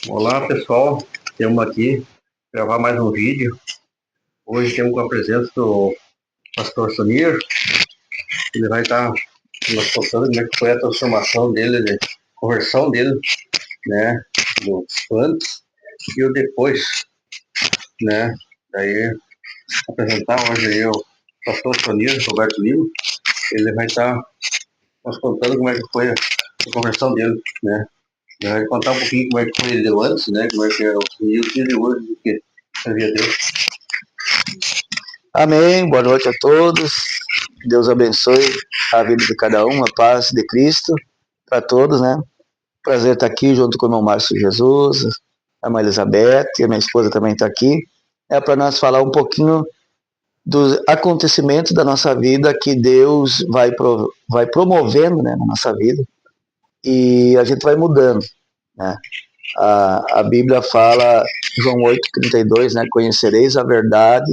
Olá pessoal, temos aqui gravar mais um vídeo. Hoje temos com a presença do pastor Sonir. Ele vai estar nos contando como é que foi a transformação dele, a conversão dele, né, dos antes e o depois, né. Daí apresentar hoje aí o pastor Sonir, Roberto Lima. Ele vai estar nos contando como é que foi a conversão dele, né. Ele vai contar um pouquinho como é que foi ele antes, né, como é que é o dia de hoje, do que havia Deus. Amém, boa noite a todos, Deus abençoe a vida de cada um, a paz de Cristo para todos, né? Prazer estar aqui junto com o irmão Márcio Jesus, a mãe Elizabeth, e a minha esposa também está aqui. É para nós falar um pouquinho dos acontecimentos da nossa vida que Deus vai promovendo, né, na nossa vida, e a gente vai mudando, né? A Bíblia fala, João 8,32, né? Conhecereis a verdade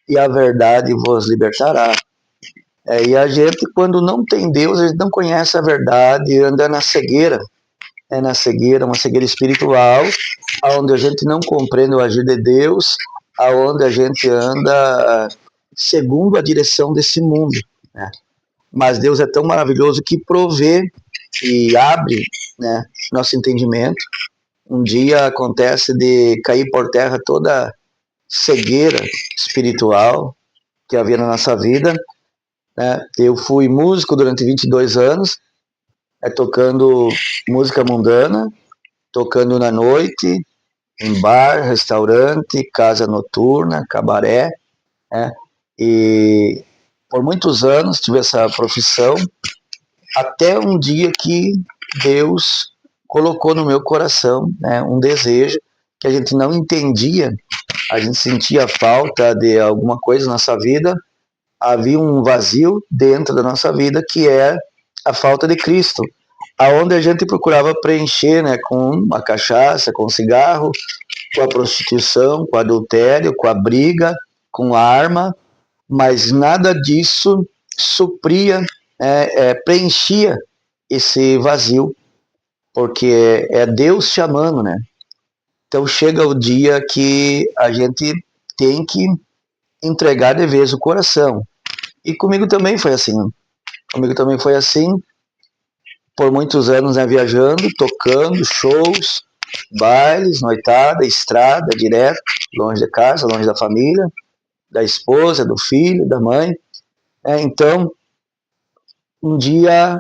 e a verdade vos libertará. E a gente, quando não tem Deus, a gente não conhece a verdade, anda na cegueira. Na cegueira, uma cegueira espiritual, onde a gente não compreende o agir de Deus, aonde a gente anda segundo a direção desse mundo, né? Mas Deus é tão maravilhoso que provê e abre, né, nosso entendimento. Um dia acontece de cair por terra toda cegueira espiritual que havia na nossa vida, né? Eu fui músico durante 22 anos, tocando música mundana, tocando na noite, em bar, restaurante, casa noturna, cabaré, né? E por muitos anos tive essa profissão, até um dia que Deus colocou no meu coração, né, um desejo que a gente não entendia, a gente sentia falta de alguma coisa na nossa vida, havia um vazio dentro da nossa vida que é a falta de Cristo, aonde a gente procurava preencher, né, com a cachaça, com o cigarro, com a prostituição, com o adultério, com a briga, com a arma, mas nada disso supria, preenchia esse vazio, porque é Deus chamando, né? Então chega o dia que a gente tem que entregar de vez o coração. E comigo também foi assim. Comigo também foi assim, por muitos anos, né, viajando, tocando, shows, bailes, noitada, estrada, direto, longe de casa, longe da família, da esposa, do filho, da mãe. Então, um dia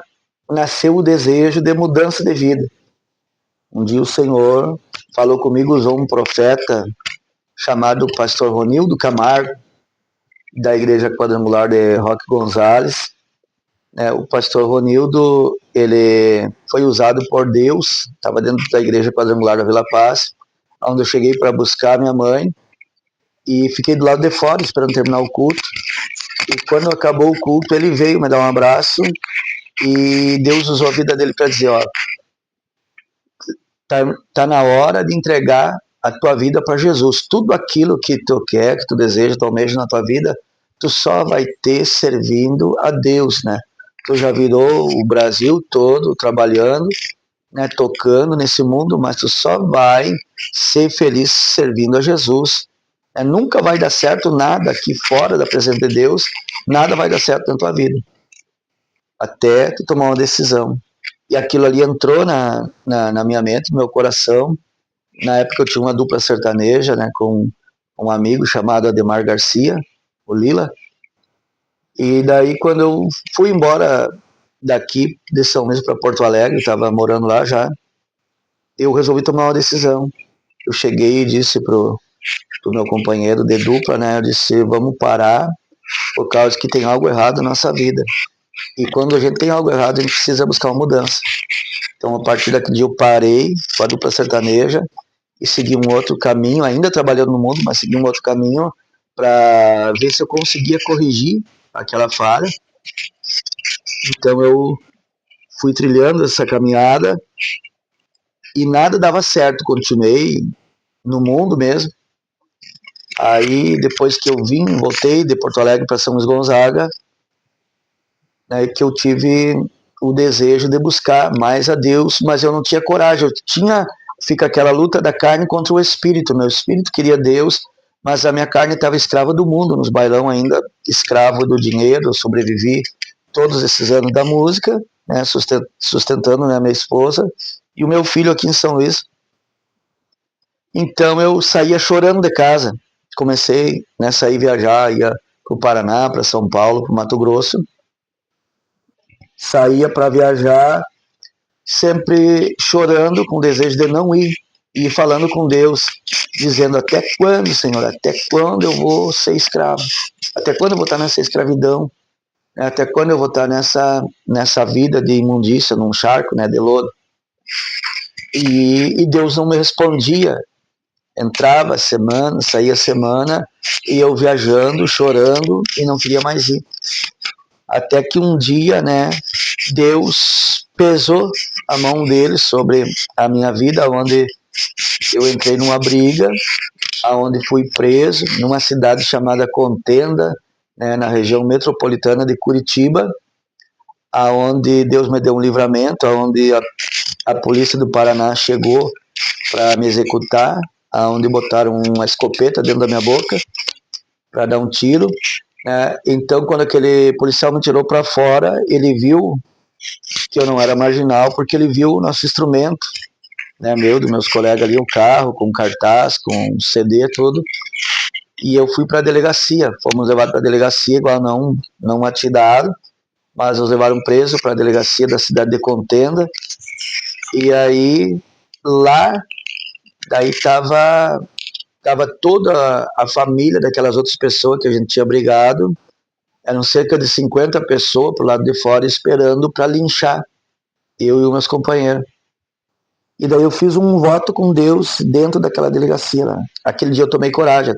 nasceu o desejo de mudança de vida. Um dia o Senhor falou comigo, usou um profeta chamado pastor Ronildo Camargo, da igreja quadrangular de Roque Gonzalez. O pastor Ronildo, ele foi usado por Deus, estava dentro da igreja quadrangular da Vila Paz, onde eu cheguei para buscar minha mãe e fiquei do lado de fora esperando terminar o culto. E quando acabou o culto, ele veio me dar um abraço e Deus usou a vida dele para dizer, ó, tá na hora de entregar a tua vida para Jesus. Tudo aquilo que tu quer, que tu deseja, tu almeja na tua vida, tu só vai ter servindo a Deus, né? Tu já virou o Brasil todo trabalhando, né, tocando nesse mundo, mas tu só vai ser feliz servindo a Jesus. Nunca vai dar certo nada aqui fora da presença de Deus, nada vai dar certo na tua vida, até tu tomar uma decisão. E aquilo ali entrou na minha mente, no meu coração. Na época eu tinha uma dupla sertaneja, né, com um amigo chamado Ademar Garcia, o Lila. E daí quando eu fui embora daqui de São Luís para Porto Alegre, estava morando lá já, eu resolvi tomar uma decisão. Eu cheguei e disse pro meu companheiro de dupla, né, eu disse, vamos parar por causa que tem algo errado na nossa vida. E quando a gente tem algo errado, a gente precisa buscar uma mudança. Então, a partir daquele dia, eu parei com a dupla sertaneja e segui um outro caminho, ainda trabalhando no mundo, mas segui um outro caminho para ver se eu conseguia corrigir aquela falha. Então, eu fui trilhando essa caminhada e nada dava certo. Continuei no mundo mesmo. Aí, depois que eu voltei de Porto Alegre para São Luís Gonzaga, né, que eu tive o desejo de buscar mais a Deus, mas eu não tinha coragem. Eu tinha fica aquela luta da carne contra o espírito. Meu espírito queria Deus, mas a minha carne estava escrava do mundo, nos bailão ainda, escravo do dinheiro. Sobrevivi todos esses anos da música, né, sustentando, né, minha esposa e o meu filho aqui em São Luís. Então eu saía chorando de casa. Comecei, né, sair viajar, ia para o Paraná, para São Paulo, para o Mato Grosso. Saía para viajar, sempre chorando, com desejo de não ir, e falando com Deus, dizendo: até quando, Senhor, até quando eu vou ser escravo? Até quando eu vou estar nessa escravidão? Até quando eu vou estar nessa vida de imundícia, num charco, né, de lodo? E Deus não me respondia. Entrava semana, saía semana, e eu viajando, chorando, e não queria mais ir. Até que um dia, né, Deus pesou a mão dele sobre a minha vida, onde eu entrei numa briga, onde fui preso, numa cidade chamada Contenda, né, na região metropolitana de Curitiba, aonde Deus me deu um livramento, aonde a polícia do Paraná chegou para me executar, aonde botaram uma escopeta dentro da minha boca para dar um tiro. Então, quando aquele policial me tirou para fora, ele viu que eu não era marginal, porque ele viu o nosso instrumento, né, dos meus colegas ali, um carro com cartaz, com CD, tudo. E eu fui para a delegacia, fomos levados para a delegacia, igual não atiraram, mas nos levaram preso para a delegacia da cidade de Contenda. E aí, lá, daí tava toda a família daquelas outras pessoas que a gente tinha brigado. Eram cerca de 50 pessoas pro lado de fora esperando para linchar eu e os meus companheiros. E daí eu fiz um voto com Deus dentro daquela delegacia lá. Aquele dia eu tomei coragem.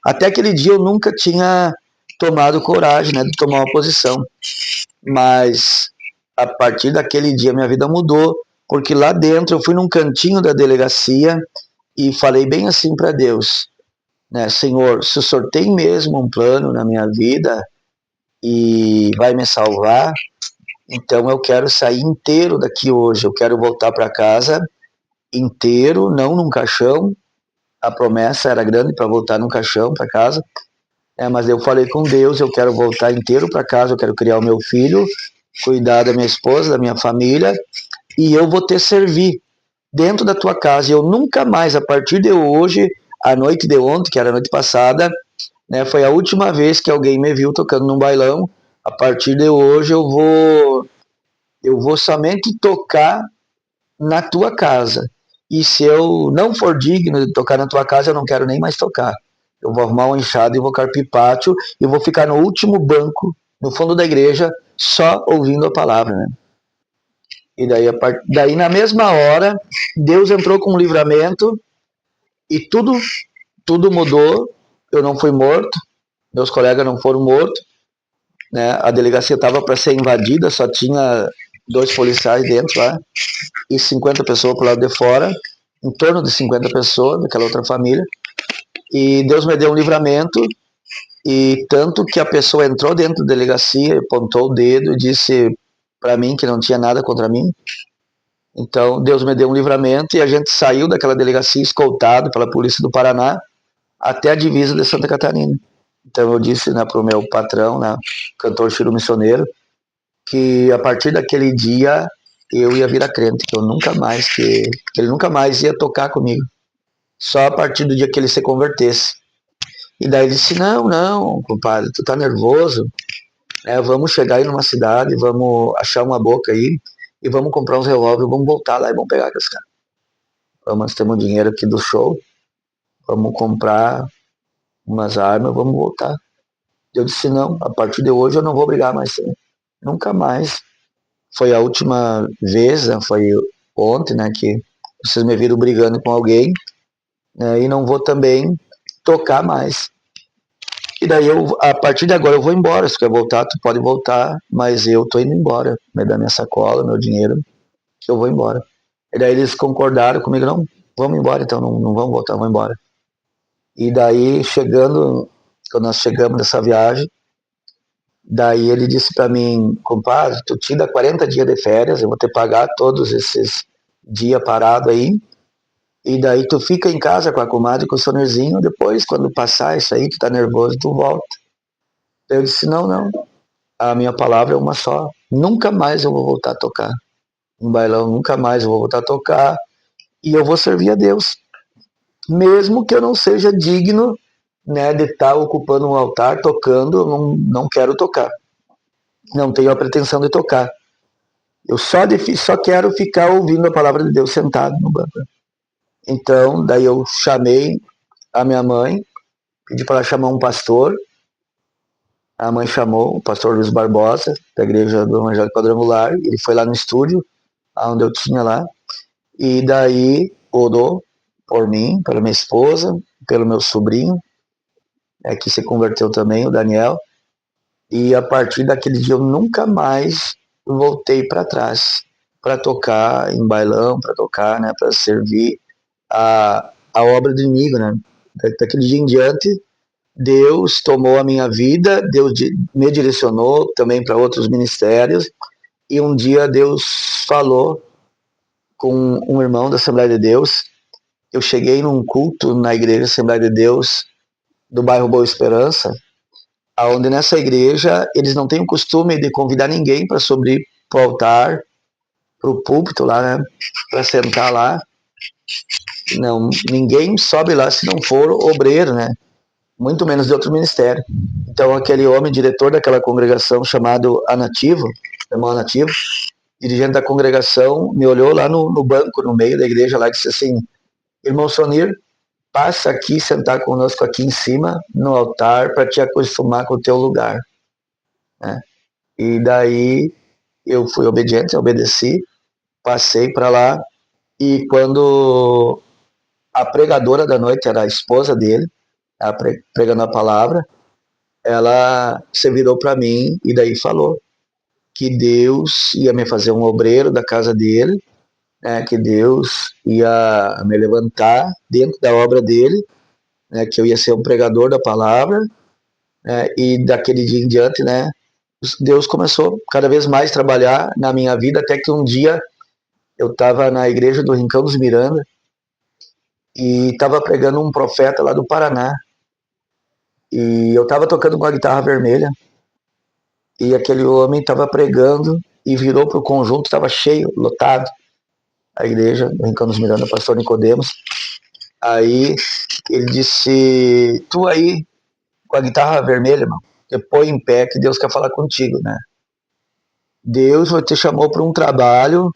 Até aquele dia eu nunca tinha tomado coragem, né, de tomar uma posição. Mas a partir daquele dia minha vida mudou, porque lá dentro eu fui num cantinho da delegacia e falei bem assim para Deus, né, Senhor, se o Senhor tem mesmo um plano na minha vida e vai me salvar, então eu quero sair inteiro daqui hoje, eu quero voltar para casa inteiro, não num caixão. A promessa era grande para voltar num caixão para casa, mas eu falei com Deus, eu quero voltar inteiro para casa, eu quero criar o meu filho, cuidar da minha esposa, da minha família, e eu vou te servir dentro da tua casa. E eu nunca mais, a partir de hoje, a noite de ontem, que era a noite passada, né, foi a última vez que alguém me viu tocando num bailão. A partir de hoje eu vou somente tocar na tua casa. E se eu não for digno de tocar na tua casa, eu não quero nem mais tocar. Eu vou arrumar uma enxada e vou carpir pátio e vou ficar no último banco, no fundo da igreja, só ouvindo a palavra, né? E daí na mesma hora, Deus entrou com um livramento e tudo mudou. Eu não fui morto, meus colegas não foram mortos, né? A delegacia estava para ser invadida, só tinha 2 policiais dentro lá e 50 pessoas pro lado de fora, em torno de 50 pessoas daquela outra família. E Deus me deu um livramento, e tanto que a pessoa entrou dentro da delegacia, apontou o dedo e disse para mim que não tinha nada contra mim. Então Deus me deu um livramento e a gente saiu daquela delegacia escoltado pela polícia do Paraná até a divisa de Santa Catarina. Então eu disse, né, para o meu patrão, né, cantor Chiro Missioneiro, que a partir daquele dia eu ia virar crente, que ele nunca mais ia tocar comigo, só a partir do dia que ele se convertesse. E daí ele disse: não, compadre, tu tá nervoso, vamos chegar aí numa cidade, vamos achar uma boca aí e vamos comprar uns revólveres, vamos voltar lá e vamos pegar aqueles caras. Nós temos dinheiro aqui do show, vamos comprar umas armas, vamos voltar. Eu disse: não, a partir de hoje eu não vou brigar mais, nunca mais. Foi a última vez, né, foi ontem, né, que vocês me viram brigando com alguém, né, e não vou também tocar mais. E daí a partir de agora eu vou embora. Se quer voltar, tu pode voltar, mas eu tô indo embora. Me dá minha sacola, meu dinheiro, que eu vou embora. E daí eles concordaram comigo: não, vamos embora então, não vamos voltar, vamos embora. E daí quando nós chegamos dessa viagem, daí ele disse para mim: compadre, tu te dá 40 dias de férias, eu vou te pagar todos esses dias parados aí, E daí tu fica em casa com a comadre, com o sonerzinho, depois, quando passar isso aí, tu tá nervoso, tu volta. Eu disse, não, a minha palavra é uma só. Nunca mais eu vou voltar a tocar um bailão, nunca mais eu vou voltar a tocar. E eu vou servir a Deus. Mesmo que eu não seja digno, né, de estar ocupando um altar, tocando, eu não quero tocar. Não tenho a pretensão de tocar. Eu só quero ficar ouvindo a palavra de Deus sentado no banco. Então, daí eu chamei a minha mãe, pedi para ela chamar um pastor. A mãe chamou o pastor Luiz Barbosa, da igreja do Evangelho Quadrangular. Ele foi lá no estúdio, onde eu tinha lá. E daí orou por mim, pela minha esposa, pelo meu sobrinho, que se converteu também, o Daniel. E a partir daquele dia eu nunca mais voltei para trás, para tocar em bailão, para tocar, né, para servir a obra do inimigo, né? Daquele dia em diante, Deus tomou a minha vida, Deus me direcionou também para outros ministérios, e um dia Deus falou com um irmão da Assembleia de Deus. Eu cheguei num culto na igreja Assembleia de Deus do bairro Boa Esperança, onde nessa igreja eles não têm o costume de convidar ninguém para subir para o altar, para o púlpito lá, né, para sentar lá. Não, ninguém sobe lá se não for obreiro, né, muito menos de outro ministério. Então aquele homem, diretor daquela congregação, chamado Anativo, irmão Anativo, dirigente da congregação, me olhou lá no banco, no meio da igreja lá, e disse assim: irmão Sonir, passa aqui, sentar conosco aqui em cima, no altar, para te acostumar com o teu lugar. Né? E daí eu fui obediente, obedeci, passei para lá, e quando a pregadora da noite era a esposa dele, pregando a palavra, ela se virou para mim e daí falou que Deus ia me fazer um obreiro da casa dele, né, que Deus ia me levantar dentro da obra dele, né, que eu ia ser um pregador da palavra, né, e daquele dia em diante, né, Deus começou cada vez mais a trabalhar na minha vida, até que um dia eu estava na igreja do Rincão dos Miranda e estava pregando um profeta lá do Paraná, e eu estava tocando com a guitarra vermelha, e aquele homem estava pregando e virou para o conjunto, estava cheio, lotado, a igreja do Rincão dos Miranda, pastor Nicodemos. Aí ele disse: tu aí com a guitarra vermelha, irmão, você põe em pé que Deus quer falar contigo, né? Deus te chamou para um trabalho,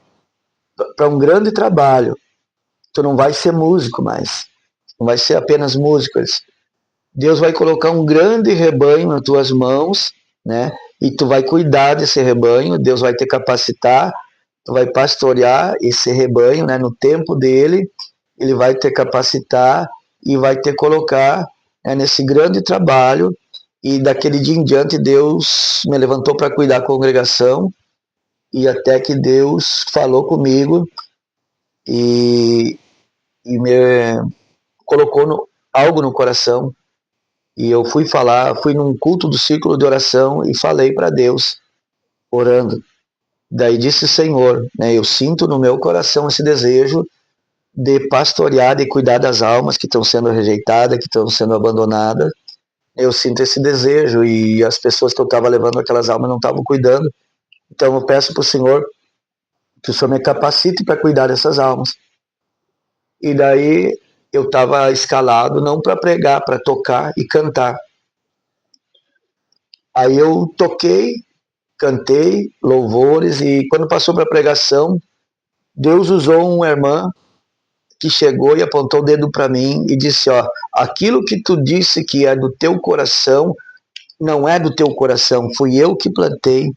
para um grande trabalho. Tu não vai ser músico mais, não vai ser apenas músico. Deus vai colocar um grande rebanho nas tuas mãos, né? E tu vai cuidar desse rebanho, Deus vai te capacitar, tu vai pastorear esse rebanho, né? No tempo dele, ele vai te capacitar e vai te colocar, né, nesse grande trabalho. E daquele dia em diante, Deus me levantou para cuidar da congregação, e até que Deus falou comigo e me colocou algo no coração. E eu fui num culto do círculo de oração e falei para Deus, orando. Daí disse o Senhor, né, eu sinto no meu coração esse desejo de pastorear, de cuidar das almas que estão sendo rejeitadas, que estão sendo abandonadas. Eu sinto esse desejo, e as pessoas que eu estava levando aquelas almas não estavam cuidando. Então eu peço para o Senhor que o Senhor me capacite para cuidar dessas almas. E daí eu estava escalado não para pregar, para tocar e cantar. Aí eu toquei, cantei louvores, e quando passou para a pregação, Deus usou uma irmã que chegou e apontou o dedo para mim e disse: ó, aquilo que tu disse que é do teu coração, não é do teu coração, fui eu que plantei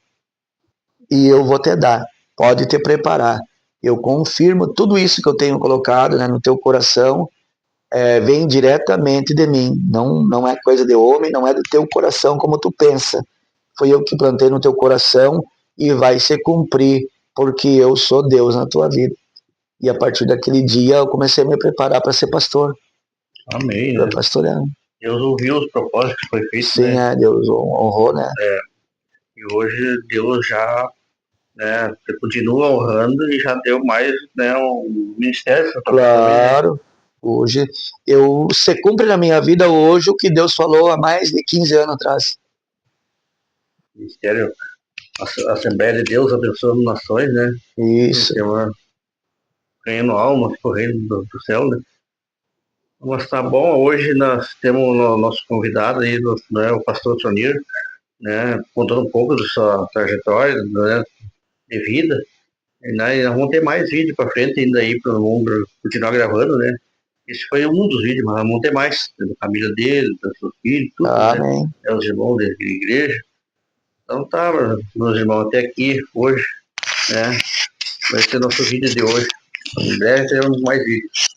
e eu vou te dar, pode te preparar. Eu confirmo tudo isso que eu tenho colocado, né, no teu coração, vem diretamente de mim, não é coisa de homem, não é do teu coração como tu pensa. Foi eu que plantei no teu coração e vai se cumprir, porque eu sou Deus na tua vida. E a partir daquele dia eu comecei a me preparar para ser pastor. Amém, Para né? pastorear. Deus ouviu os propósitos que foi feito, Sim, né? Deus honrou, né? E hoje Deus já né? Você continua honrando e já deu mais, né, um ministério para também, né? Claro. Hoje, você cumpre na minha vida hoje o que Deus falou há mais de 15 anos atrás. Ministério, Assembleia de Deus abençoando nações, né? Isso. Ganhando almas pro reino do céu, né? Mas tá bom, hoje nós temos o nosso convidado aí, né, o pastor Tonir, né, contando um pouco da sua trajetória, né, de vida, né, e nós vamos ter mais vídeo para frente ainda aí para o mundo continuar gravando, né. Esse foi um dos vídeos, mas nós vamos ter mais, da família dele, dos seus filhos, tudo, né, Amém. os irmãos da igreja. Então tá, meus irmãos, até aqui hoje, né, vai ser nosso vídeo de hoje. Em breve teremos mais vídeos.